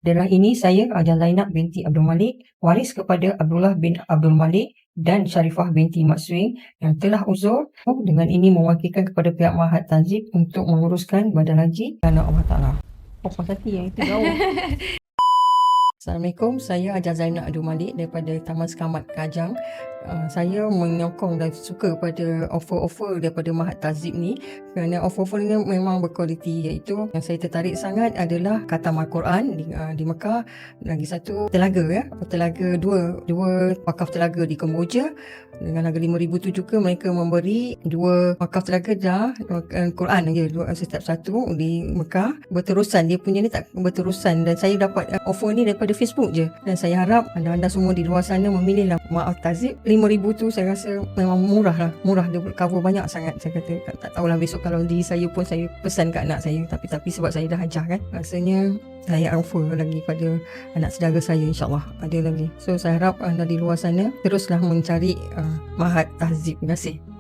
Adalah ini saya Hajar Zainab binti Abdul Malik, waris kepada Abdullah bin Abdul Malik dan Sharifah binti Mat Swing yang telah uzur. Dengan ini mewakilkan kepada pihak Mahat Tanzim untuk menguruskan badan haji kerana Allah Ta'ala. Oh, hati yang itu jauh. Assalamualaikum, saya Hajar Zainab Abdul Malik daripada Taman Sekamat Kajang. Saya menyokong dan suka pada offer-offer daripada Mahat Tanzim ni kerana offer-offer ni memang berkualiti, iaitu yang saya tertarik sangat adalah khatam Al-Quran di Mekah, lagi satu telaga telaga dua wakaf telaga di Kemboja dengan harga RM5,000 tu juga mereka memberi 2 wakaf telaga dah Quran aja, setiap satu di Mekah berterusan. Dia punya ni tak berterusan dan saya dapat offer ni daripada Facebook je, dan saya harap anda semua di luar sana memilihlah Mahat Tanzim. RM5,000 tu saya rasa memang murah, dia cover banyak sangat. Saya kata tak tahulah besok kalau diri saya pun saya pesan kat anak saya, tapi sebab saya dah ajar kan, rasanya saya offer lagi pada anak saudara saya, insyaAllah ada lagi. So saya harap anda di luar sana teruslah mencari Mahat Tanzim. Terima kasih.